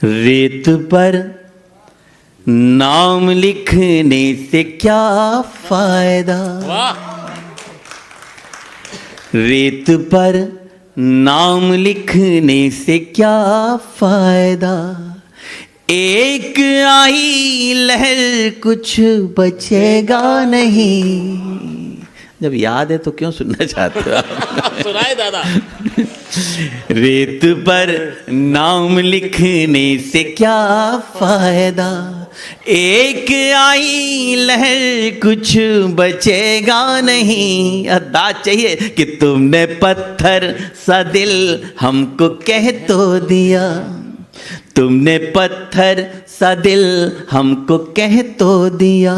रेत पर नाम लिखने से क्या फायदा, रेत पर नाम लिखने से क्या फायदा, एक आई लहर कुछ बचेगा नहीं। जब याद है तो क्यों सुनना चाहते हो आप? सुनाए दादा। रेत पर नाम लिखने से क्या फायदा, एक आई लहर कुछ बचेगा नहीं। अंदाज चाहिए कि तुमने पत्थर सा दिल हमको कह तो दिया, तुमने पत्थर सा दिल हमको कह तो दिया,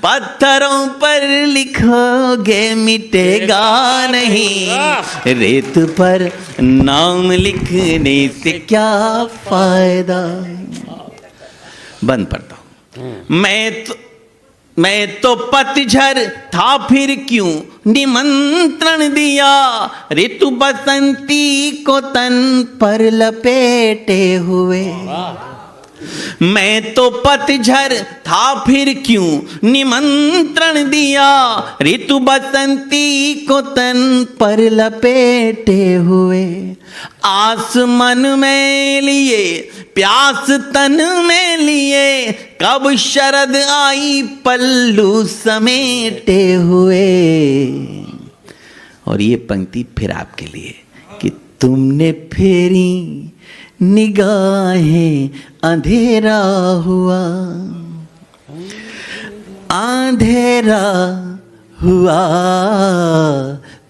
पत्थरों पर लिखोगे मिटेगा नहीं। रेत पर नाम लिखने से क्या फायदा। बंद पढ़ता हूं। मैं तो पतझड़ था फिर क्यों निमंत्रण दिया, ऋतु बसंती को तन पर लपेटे हुए। मैं तो पतझड़ था फिर क्यों निमंत्रण दिया, ऋतु बसंती को तन पर लपेटे हुए। आस मन में लिए प्यास तन में लिए, कब शरद आई पल्लू समेटे हुए। और ये पंक्ति फिर आपके लिए कि तुमने फेरी निगाहें अंधेरा हुआ, अंधेरा हुआ,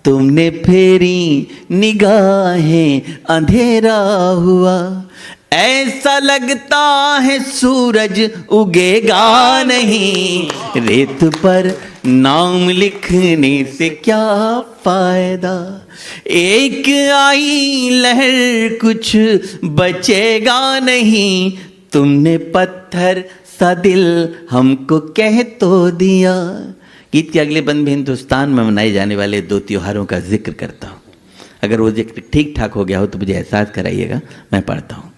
तुमने फेरी निगाहें अंधेरा हुआ। ऐसा लगता है सूरज उगेगा नहीं, रेत पर नाम लिखने से क्या फायदा, एक आई लहर कुछ बचेगा नहीं। तुमने पत्थर सा दिल हमको कह तो दिया। गीत के अगले बंद में हिंदुस्तान में मनाए जाने वाले 2 त्योहारों का जिक्र करता हूँ। अगर वो जिक्र ठीक ठाक हो गया हो तो मुझे एहसास कराइएगा, मैं पढ़ता हूँ।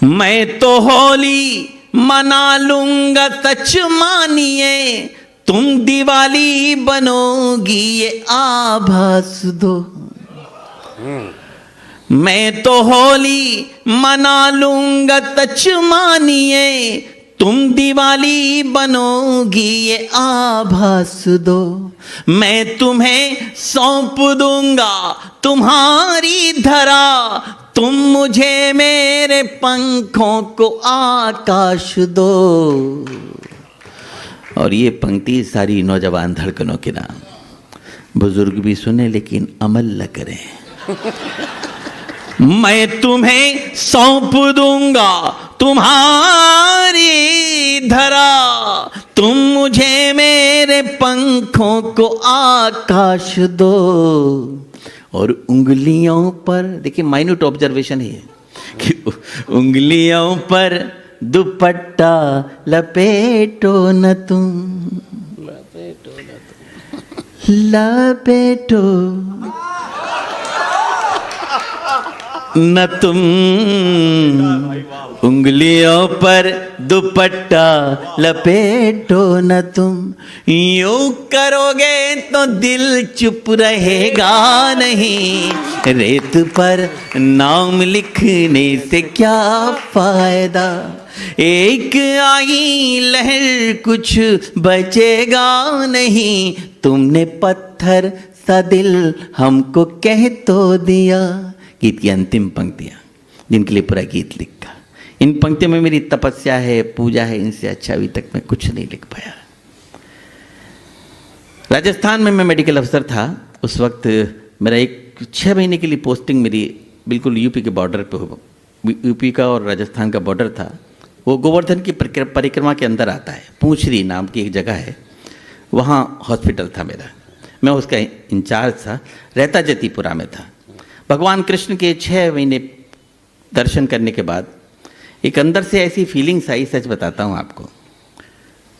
मैं तो होली मना लूंगा सच मानिए, तुम दिवाली बनोगी ये आभास दो। मैं तो होली मना लूंगा सच मानिए, तुम दिवाली बनोगी ये आभास दो। मैं तुम्हें सौंप दूंगा तुम्हारी धरा, तुम मुझे मेरे पंखों को आकाश दो। और ये पंक्ति सारी नौजवान धड़कनों के नाम। बुजुर्ग भी सुने लेकिन अमल न करें। मैं तुम्हें सौंप दूंगा तुम्हारी धरा, तुम मुझे मेरे पंखों को आकाश दो। और उंगलियों पर, देखिए माइन्यूट ऑब्जर्वेशन है कि उंगलियों पर दुपट्टा लपेटो न तुम, लपेटो न तुम, उंगलियों पर दुपट्टा लपेटो न तुम। यूं करोगे तो दिल चुप रहेगा नहीं, रेत पर नाम लिखने से क्या फायदा, एक आई लहर कुछ बचेगा नहीं। तुमने पत्थर सा दिल हमको कह तो दिया। गीत की अंतिम पंक्तियां जिनके लिए पूरा गीत लिखा। इन पंक्तियों में मेरी तपस्या है, पूजा है, इनसे अच्छा अभी तक मैं कुछ नहीं लिख पाया। राजस्थान में मैं मेडिकल अफसर था। उस वक्त मेरा 6 महीने के लिए पोस्टिंग मेरी बिल्कुल यूपी के बॉर्डर पे हो, यूपी का और राजस्थान का बॉर्डर था। वो गोवर्धन की परिक्रमा के अंदर आता है। पूंछरी नाम की एक जगह है, वहाँ हॉस्पिटल था मेरा। मैं उसका इंचार्ज था। रहता जतीपुरा में था। भगवान कृष्ण के 6 महीने दर्शन करने के बाद एक अंदर से ऐसी फीलिंग्स आई, सच बताता हूँ आपको।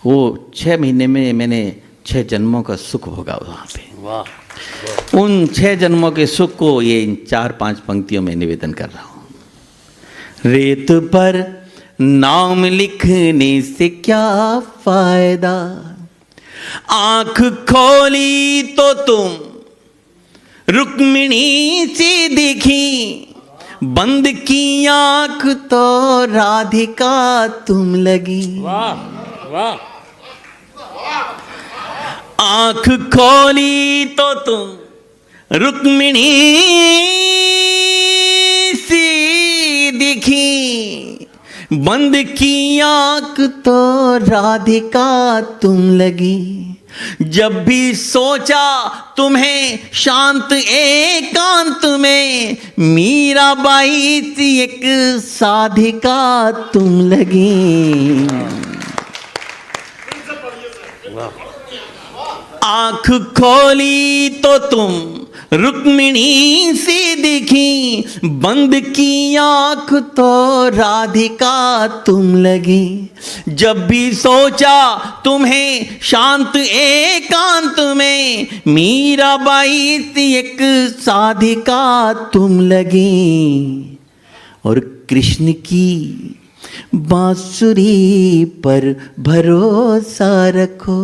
वो 6 महीने में मैंने 6 जन्मों का सुख भोगा वहाँ पे। वाह। उन 6 जन्मों के सुख को ये इन 4-5 पंक्तियों में निवेदन कर रहा हूँ। रेत पर नाम लिखने से क्या फायदा। आंख खोली तो तुम रुक्मिणी सी दिखी, बंद की आंख तो राधिका तुम लगी। वाह वाह। आंख खोली तो तुम रुक्मिणी सी दिखी, बंद की आंख तो राधिका तुम लगी। जब भी सोचा तुम्हें शांत एकांत में, मीराबाई सी एक साधिका तुम लगी। आंख खोली तो तुम रुक्मिणी सी दिखी, बंद की आंख तो राधिका तुम लगी। जब भी सोचा तुम्हें शांत एकांत में, मीराबाई सी एक साधिका तुम लगी। और कृष्ण की बांसुरी पर भरोसा रखो।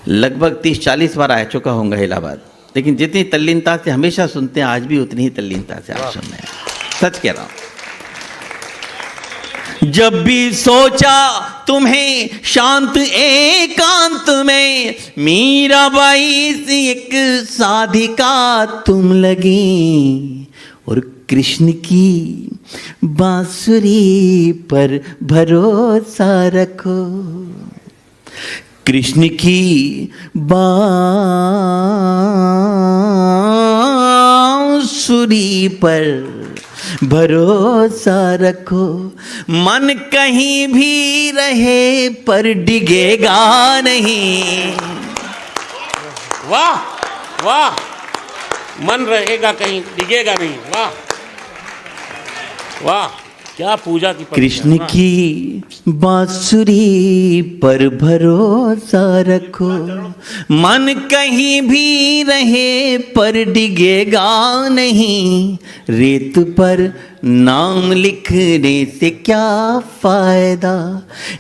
लगभग 30-40 बार आ चुका होगा इलाहाबाद, लेकिन जितनी तल्लीनता से हमेशा सुनते हैं, आज भी उतनी ही तल्लीनता से आप सुन रहे हैं। सच कह रहा हूं। जब भी सोचा तुम्हें शांत एकांत में, मीराबाई सी एक साधिका तुम लगी। और कृष्ण की बांसुरी पर भरोसा रखो। कृष्ण की बांसुरी पर भरोसा रखो। मन कहीं भी रहे पर डिगेगा नहीं। वाह वाह। मन रहेगा कहीं डिगेगा नहीं। वाह वाह, क्या पूजा की। कृष्ण की बांसुरी पर भरोसा रखो। मन कहीं भी रहे पर डिगेगा नहीं। रेत पर नाम लिखने से क्या फायदा।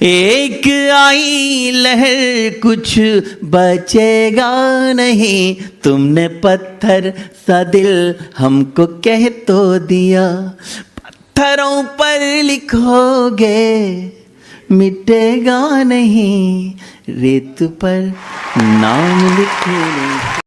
एक आई लहर कुछ बचेगा नहीं। तुमने पत्थर सा दिल हमको कह तो दिया। पत्थरों पर लिखोगे मिटेगा नहीं। रेत पर नाम लिखोगे।